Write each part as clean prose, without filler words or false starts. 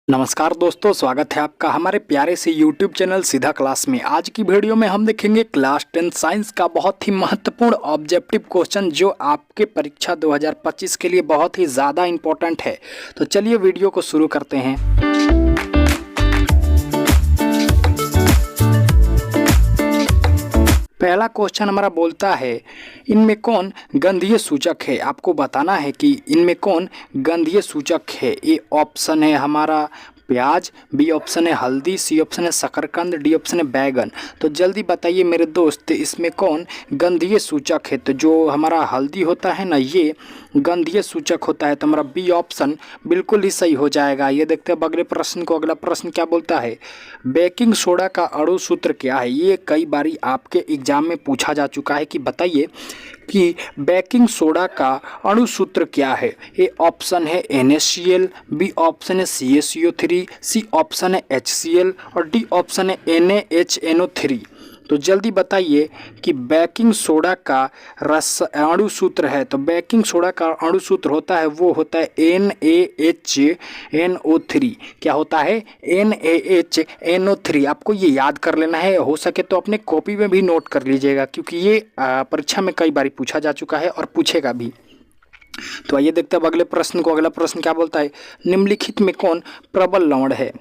नमस्कार दोस्तों, स्वागत है आपका हमारे प्यारे से YouTube चैनल सीधा क्लास में। आज की वीडियो में हम देखेंगे क्लास 10 साइंस का बहुत ही महत्वपूर्ण ऑब्जेक्टिव क्वेश्चन जो आपके परीक्षा 2025 के लिए बहुत ही ज़्यादा इम्पोर्टेंट है। तो चलिए वीडियो को शुरू करते हैं। पहला क्वेश्चन हमारा बोलता है, इनमें कौन गंधीय सूचक है। आपको बताना है कि इनमें कौन गंधीय सूचक है। ए ऑप्शन है हमारा प्याज, बी ऑप्शन है हल्दी, सी ऑप्शन है शकरकंद, डी ऑप्शन है बैगन। तो जल्दी बताइए मेरे दोस्त, इसमें कौन गंधीय सूचक है। तो जो हमारा हल्दी होता है ना, ये गंधीय सूचक होता है। तो हमारा बी ऑप्शन बिल्कुल ही सही हो जाएगा। ये देखते हैं अगले प्रश्न को। अगला प्रश्न क्या बोलता है, बेकिंग सोडा का अणु सूत्र क्या है। ये कई बारी आपके एग्जाम में पूछा जा चुका है कि बताइए कि बेकिंग सोडा का अणु सूत्र क्या है। ए ऑप्शन है NaCl, बी ऑप्शन है CaCO3, सी ऑप्शन है HCl और डी ऑप्शन है NaHNO3। तो जल्दी बताइए कि बेकिंग सोडा का अणु सूत्र है। तो बेकिंग सोडा का अणु सूत्र होता है, वो होता है NaHNO3। क्या होता है? NaHNO3। आपको ये याद कर लेना है, हो सके तो अपने कॉपी में भी नोट कर लीजिएगा, क्योंकि ये परीक्षा में कई बार पूछा जा चुका है और पूछेगा भी। तो आइए देखते हैं अगले प्रश्न को। अगला प्रश्न क्या बोलता है, निम्नलिखित में कौन प्रबल लवण है।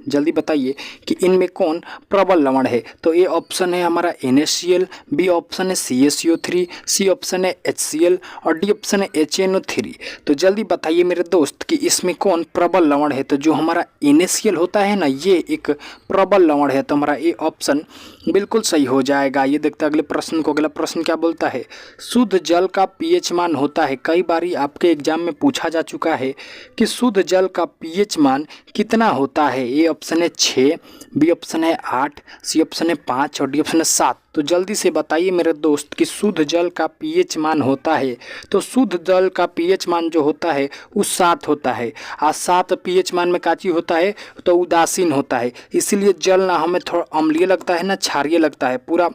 जल्दी बताइए कि इनमें कौन प्रबल लवण है। तो ए ऑप्शन है हमारा NaCl, बी ऑप्शन है CaCO3, सी ऑप्शन है HCl और डी ऑप्शन है HNO3। तो जल्दी बताइए मेरे दोस्त कि इसमें कौन प्रबल लवण है। तो जो हमारा NaCl होता है ना, ये एक प्रबल लवण है। तो हमारा ए ऑप्शन बिल्कुल सही हो जाएगा। ये देखते हैं अगले प्रश्न को। अगला प्रश्न क्या बोलता है, शुद्ध जल का pH मान होता है। कई बारी आपके एग्जाम में पूछा जा चुका है कि शुद्ध जल का pH मान कितना होता है। ए ऑप्शन है 6, बी ऑप्शन है 8, सी ऑप्शन है 5 और डी ऑप्शन है 7। तो जल्दी से बताइए मेरे दोस्त कि शुद्ध जल का pH मान होता है। तो शुद्ध जल का pH मान जो होता है वो 7 होता है। और 7 pH मान में काची होता है, तो उदासीन होता है। इसीलिए जल ना हमें थोड़ा अम्लीय लगता है ना क्षारीय लगता है, पूरा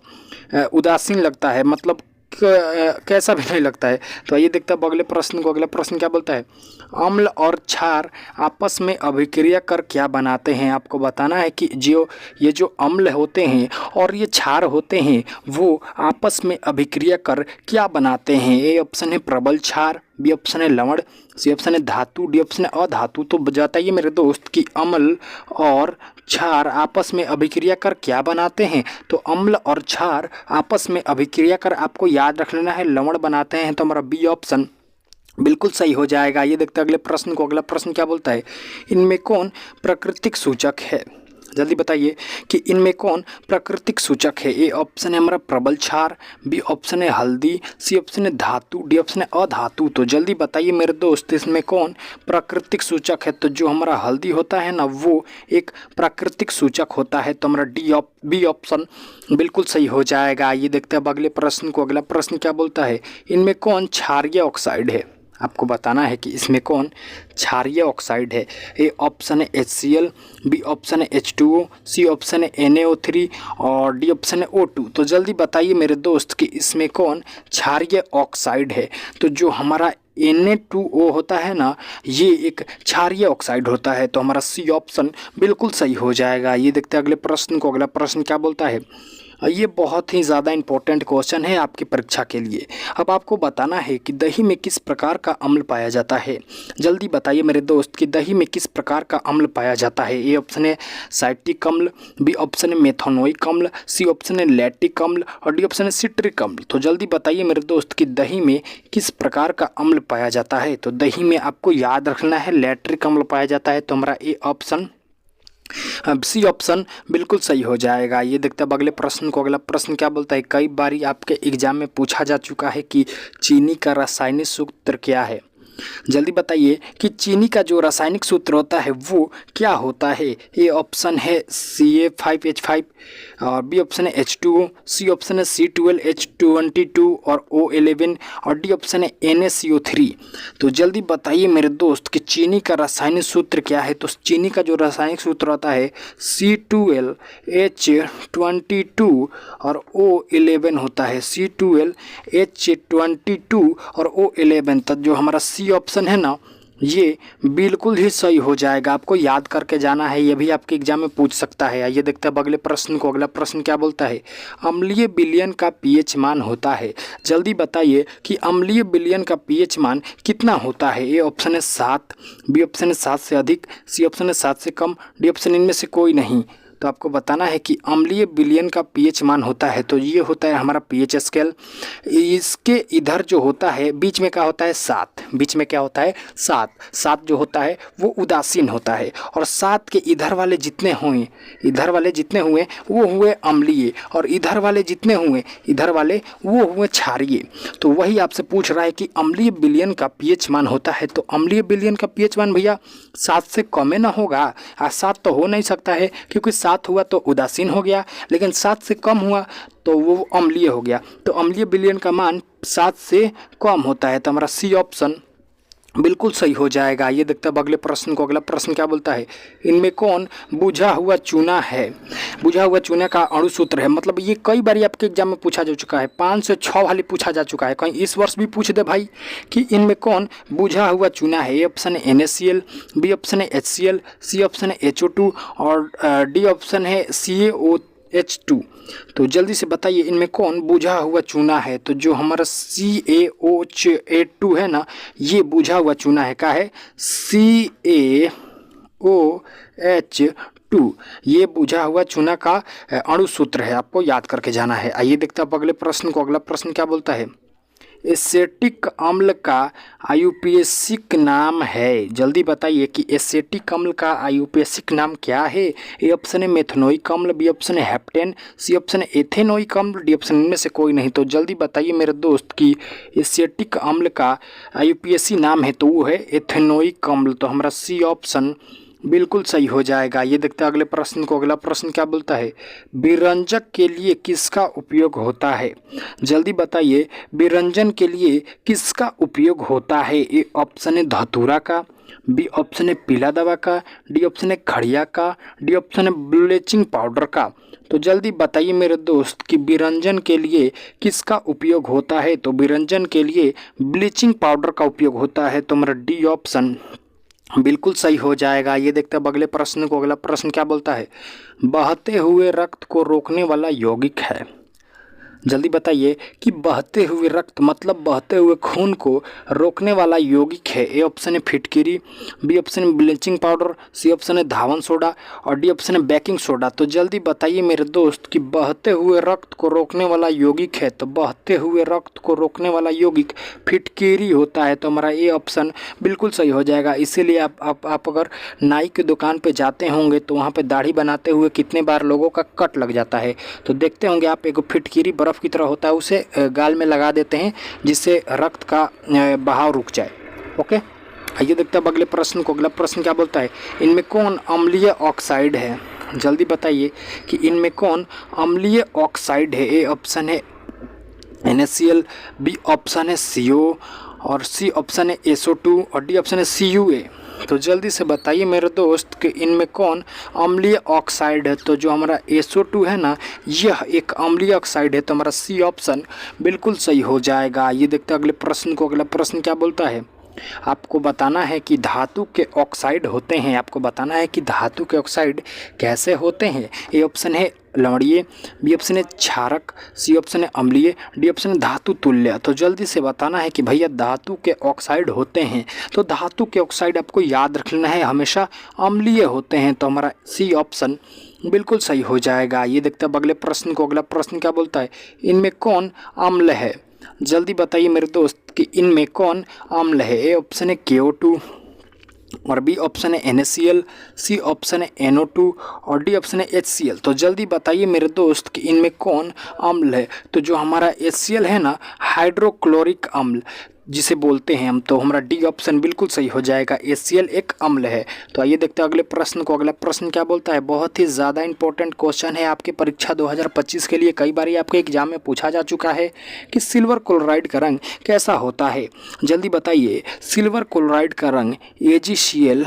उदासीन लगता है, मतलब कैसा भी नहीं लगता है। तो आइए देखते हैं अगले प्रश्न को। अगला प्रश्न क्या बोलता है, अम्ल और क्षार आपस में अभिक्रिया कर क्या बनाते हैं। आपको बताना है कि ये जो अम्ल होते हैं और ये क्षार होते हैं, वो आपस में अभिक्रिया कर क्या बनाते हैं। ए ऑप्शन है प्रबल क्षार, बी ऑप्शन है लवण, सी ऑप्शन है धातु, डी ऑप्शन है अधातु। तो बताइए मेरे दोस्त कि अम्ल और क्षार आपस में अभिक्रिया कर क्या बनाते हैं। तो अम्ल और क्षार आपस में अभिक्रिया कर आपको याद रख लेना है लवण बनाते हैं। तो हमारा बी ऑप्शन बिल्कुल सही हो जाएगा। ये देखते हैं अगले प्रश्न को। अगला प्रश्न क्या बोलता है, इनमें कौन प्राकृतिक सूचक है। जल्दी बताइए कि इनमें कौन प्राकृतिक सूचक है। ए ऑप्शन है हमारा प्रबल क्षार, बी ऑप्शन है हल्दी, सी ऑप्शन है धातु, डी ऑप्शन है अधातु। तो जल्दी बताइए मेरे दोस्त, इसमें कौन प्राकृतिक सूचक है। तो जो हमारा हल्दी होता है ना, वो एक प्राकृतिक सूचक होता है। तो हमारा बी ऑप्शन बिल्कुल सही हो जाएगा। ये देखते हैं अब अगले प्रश्न को। अगला प्रश्न क्या बोलता है, इनमें कौन क्षारीय ऑक्साइड है। आपको बताना है कि इसमें कौन क्षारीय ऑक्साइड है। ए ऑप्शन है HCl, बी ऑप्शन है H2O, सी ऑप्शन है NaO3 और डी ऑप्शन है O2। तो जल्दी बताइए मेरे दोस्त कि इसमें कौन क्षारीय ऑक्साइड है। तो जो हमारा Na2O होता है ना, ये एक क्षारीय ऑक्साइड होता है। तो हमारा सी ऑप्शन बिल्कुल सही हो जाएगा। ये देखते हैं अगले प्रश्न को। अगला प्रश्न क्या बोलता है, ये बहुत ही ज़्यादा इम्पोर्टेंट क्वेश्चन है आपकी परीक्षा के लिए। अब आपको बताना है कि दही में किस प्रकार का अम्ल पाया जाता है। जल्दी बताइए मेरे दोस्त कि दही में किस प्रकार का अम्ल पाया जाता है। ए ऑप्शन है साइट्रिक अम्ल, बी ऑप्शन है मेथनोइक अम्ल, सी ऑप्शन है लैक्टिक अम्ल और डी ऑप्शन है सिट्रिक अम्ल। तो जल्दी बताइए मेरे दोस्त कि दही में किस प्रकार का अम्ल पाया जाता है। तो दही में आपको याद रखना है लैक्टिक अम्ल पाया जाता है। तो हमारा ए ऑप्शन सी ऑप्शन बिल्कुल सही हो जाएगा। ये देखते हैं अगले प्रश्न को। अगला प्रश्न क्या बोलता है, कई बारी आपके एग्जाम में पूछा जा चुका है कि चीनी का रासायनिक सूत्र क्या है। जल्दी बताइए कि चीनी का जो रासायनिक सूत्र होता है वो क्या होता है। ए ऑप्शन है Ca5H5 और बी ऑप्शन है H2O, सी ऑप्शन है C12H22 और O11 और डी ऑप्शन है NaCO3। तो जल्दी बताइए मेरे दोस्त कि चीनी का रासायनिक सूत्र क्या है। तो चीनी का जो रासायनिक सूत्र होता है C12H22 और O11 होता है, C12H22 और O11। तब जो हमारा सी ऑप्शन है ना, ये बिल्कुल ही सही हो जाएगा, आपको याद करके जाना है, ये भी आपके एग्जाम में पूछ सकता है। आइए देखते हैं अब अगले प्रश्न को। अगला प्रश्न क्या बोलता है, अम्लीय विलयन का पीएच मान होता है। जल्दी बताइए कि अम्लीय विलयन का पीएच मान कितना होता है। ए ऑप्शन है 7, बी ऑप्शन है 7 से अधिक, सी ऑप्शन है 7 से कम, डी ऑप्शन इनमें से कोई नहीं। तो आपको बताना है कि अम्लीय विलयन का पीएच मान होता है, तो ये होता है हमारा पीएच स्केल। इसके इधर जो होता है बीच में क्या होता है 7, बीच में क्या होता है 7, 7 जो होता है वो उदासीन होता है, और 7 के इधर वाले जितने हुए, इधर वाले जितने हुए वो हुए अम्लीय, और इधर वाले जितने हुए, इधर वाले वो हुए क्षारीय। तो वही आपसे पूछ रहा है कि अम्लीय विलयन का पीएच मान होता है, तो अम्लीय विलयन का पीएच मान भैया 7 से कम ना होगा। 7 तो हो नहीं सकता है, क्योंकि 7 हुआ तो उदासीन हो गया, लेकिन 7 से कम हुआ तो वो अम्लीय हो गया। तो अम्लीय विलयन का मान 7 से कम होता है, तो हमारा सी ऑप्शन बिल्कुल सही हो जाएगा। ये देखते हैं अगले प्रश्न को। अगला प्रश्न क्या बोलता है, इनमें कौन बुझा हुआ चूना है। बुझा हुआ चूना का अणु सूत्र है, मतलब ये कई बार आपके एग्जाम में पूछा जा चुका है, 5 से 6 वाली पूछा जा चुका है, कहीं इस वर्ष भी पूछ दे भाई कि इनमें कौन बुझा हुआ चूना है। ए ऑप्शन है NaCl, बी ऑप्शन है HCl, सी ऑप्शन है HO2 और डी ऑप्शन है CaOH2। तो जल्दी से बताइए इनमें कौन बुझा हुआ चूना है। तो जो हमारा CaOH2 है ना, ये बुझा हुआ चूना है। क्या है, CaOH2, ये बुझा हुआ चूना का अणु सूत्र है, आपको याद करके जाना है। आइए देखते हैं अब अगले प्रश्न को। अगला प्रश्न क्या बोलता है, एसेटिक अम्ल का आयुर्वेदिक नाम है। जल्दी बताइए कि एसेटिक अम्ल का आयुर्वेदिक नाम क्या है। ए ऑप्शन है मेथनोइक अम्ल, बी ऑप्शन है हेप्टेन, सी ऑप्शन है एथेनोइक अम्ल, डी ऑप्शन इनमें से कोई नहीं। तो जल्दी बताइए मेरे दोस्त कि एसेटिक अम्ल का आयुर्वेदिक नाम है, तो वो है एथेनोइक अम्ल। तो हमारा सी ऑप्शन बिल्कुल सही हो जाएगा। ये देखते हैं अगले प्रश्न को। अगला प्रश्न क्या बोलता है, विरंजक के लिए किसका उपयोग होता है। जल्दी बताइए विरंजन के लिए किसका उपयोग होता है। ए ऑप्शन है धतूरा का, बी ऑप्शन है पीला दवा का, डी ऑप्शन है खड़िया का, डी ऑप्शन है ब्लीचिंग पाउडर का। तो जल्दी बताइए मेरे दोस्त कि विरंजन के लिए किसका उपयोग होता है। तो विरंजन के लिए ब्लीचिंग पाउडर का उपयोग होता है, तो मेरा डी ऑप्शन बिल्कुल सही हो जाएगा। ये देखते हैं अगले प्रश्न को। अगला प्रश्न क्या बोलता है, बहते हुए रक्त को रोकने वाला यौगिक है। जल्दी बताइए कि बहते हुए रक्त मतलब बहते हुए खून को रोकने वाला यौगिक है। ए ऑप्शन है फिटकिरी, बी ऑप्शन है ब्लीचिंग पाउडर, सी ऑप्शन है धावन सोडा और डी ऑप्शन है बेकिंग सोडा। तो जल्दी बताइए मेरे दोस्त कि बहते हुए रक्त को रोकने वाला यौगिक है, तो बहते हुए रक्त को रोकने वाला यौगिक फिटकिरी होता है। तो हमारा ए ऑप्शन बिल्कुल सही हो जाएगा। इसीलिए आप अगर नाई की दुकान पे जाते होंगे तो वहाँ पे दाढ़ी बनाते हुए कितने बार लोगों का कट लग जाता है, तो देखते होंगे आप, एक फिटकिरी बर्फ़ की तरह होता है, उसे गाल में लगा देते हैं जिससे रक्त का बहाव रुक जाए। ओके, आइए देखते हैं अगले प्रश्न को। अगला प्रश्न क्या बोलता है, इनमें कौन अम्लीय ऑक्साइड है। जल्दी बताइए कि इनमें कौन अम्लीय ऑक्साइड है। ए ऑप्शन है NaCl, बी ऑप्शन है CO और सी ऑप्शन है SO2 और डी ऑप्शन है CuA। तो जल्दी से बताइए मेरे दोस्त कि इनमें कौन अम्लीय ऑक्साइड है। तो जो हमारा SO2 है ना, यह एक अम्लीय ऑक्साइड है, तो हमारा सी ऑप्शन बिल्कुल सही हो जाएगा। ये देखते हैं अगले प्रश्न को। अगला प्रश्न क्या बोलता है, आपको बताना है कि धातु के ऑक्साइड होते हैं। आपको बताना है कि धातु के ऑक्साइड कैसे होते हैं। ए ऑप्शन है लवणीय, बी ऑप्शन है क्षारक, सी ऑप्शन है अम्लीय, डी ऑप्शन है धातु तुल्य। तो जल्दी से बताना है कि भैया धातु के ऑक्साइड होते हैं, तो धातु के ऑक्साइड आपको याद रख लेना है, हमेशा अम्लीय होते हैं। तो हमारा सी ऑप्शन बिल्कुल सही हो जाएगा। ये देखते हैं अगले प्रश्न को। अगला प्रश्न क्या बोलता है, इनमें कौन अम्ल है। जल्दी बताइए मेरे दोस्त कि इनमें कौन अम्ल है। ए ऑप्शन है KO2 और बी ऑप्शन है NaCl, सी ऑप्शन है NO2 और डी ऑप्शन है HCl। तो जल्दी बताइए मेरे दोस्त कि इनमें कौन अम्ल है। तो जो हमारा HCl है ना, हाइड्रोक्लोरिक अम्ल जिसे बोलते हैं हम, तो हमारा डी ऑप्शन बिल्कुल सही हो जाएगा। HCl एक अम्ल है। तो आइए देखते हैं अगले प्रश्न को। अगला प्रश्न क्या बोलता है, बहुत ही ज़्यादा इंपॉर्टेंट क्वेश्चन है आपके परीक्षा 2025 के लिए, कई बार आपके एग्जाम में पूछा जा चुका है कि सिल्वर क्लोराइड का रंग कैसा होता है। जल्दी बताइए सिल्वर क्लोराइड का रंग AgCl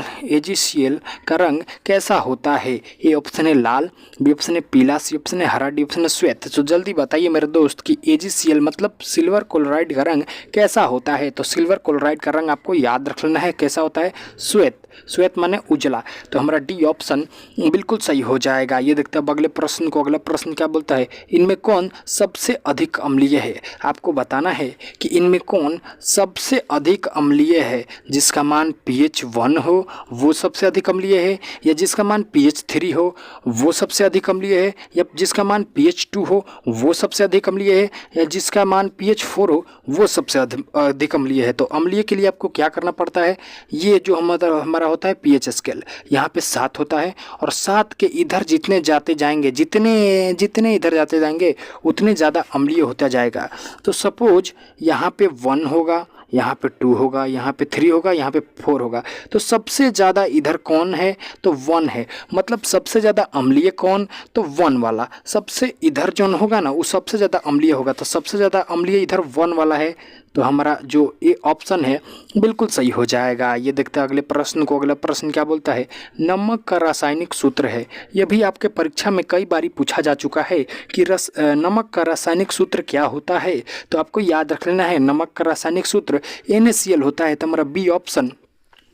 का रंग कैसा होता है। ए ऑप्शन है लाल, बी ऑप्शन है पीला, सी ऑप्शन है हरा, डी ऑप्शन है श्वेत। तो जल्दी बताइए मेरे दोस्त कि AgCl मतलब सिल्वर क्लोराइड का रंग कैसा होता होता है। तो सिल्वर क्लोराइड का रंग आपको याद रख लेना है, कैसा होता है? श्वेत। श्वेत माने उजला। तो हमारा डी ऑप्शन बिल्कुल सही हो जाएगा। ये देखते हैं अगले प्रश्न को। अगला प्रश्न क्या बोलता है? इनमें कौन सबसे अधिक अम्लीय है? आपको बताना है कि इनमें कौन सबसे अधिक अम्लीय है। जिसका मान pH 1 हो वो सबसे अधिक अम्लीय है, या जिसका मान pH 3 हो वो सबसे अधिक अम्लीय है, या जिसका मान pH 2 हो वो सबसे अधिक अम्लीय है, या जिसका मान pH 4 हो वो सबसे अधिक अम्लीय है। तो अम्लीय के लिए आपको क्या करना पड़ता है? ये जो हमारा होता है pH स्केल, यहाँ पे 7 होता है, और 7 के इधर जितने जाते जाएंगे, जितने इधर जाते जाएंगे उतने ज़्यादा अम्लीय होता जाएगा। तो सपोज यहाँ पे 1 होगा, यहाँ पे 2 होगा, यहाँ पे 3 होगा, यहाँ पे 4 होगा। तो सबसे ज़्यादा इधर कौन है? तो 1 है। मतलब सबसे ज़्यादा अम्लीय कौन? तो 1 वाला। सबसे इधर जो होगा ना वो सबसे ज़्यादा अम्लीय होगा। तो सबसे ज़्यादा अम्लीय इधर 1 वाला है। तो हमारा जो ए ऑप्शन है बिल्कुल सही हो जाएगा। ये देखते हैं अगले प्रश्न को। अगला प्रश्न क्या बोलता है? नमक का रासायनिक सूत्र है। यह भी आपके परीक्षा में कई बारी पूछा जा चुका है कि नमक का रासायनिक सूत्र क्या होता है। तो आपको याद रख लेना है, नमक का रासायनिक सूत्र NaCl होता है। तो हमारा बी ऑप्शन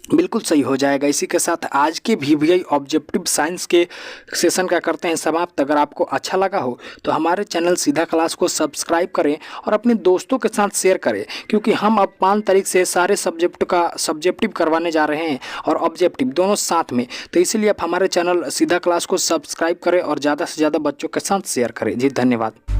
बिल्कुल सही हो जाएगा। इसी के साथ आज के VVI ऑब्जेक्टिव साइंस के सेशन का करते हैं समाप्त। अगर आपको अच्छा लगा हो तो हमारे चैनल सीधा क्लास को सब्सक्राइब करें और अपने दोस्तों के साथ शेयर करें, क्योंकि हम अब 5 तारीख से सारे सब्जेक्ट का सब्जेक्टिव करवाने जा रहे हैं और ऑब्जेक्टिव दोनों साथ में। तो इसीलिए आप हमारे चैनल सीधा क्लास को सब्सक्राइब करें और ज़्यादा से ज़्यादा बच्चों के साथ शेयर करें। जी धन्यवाद।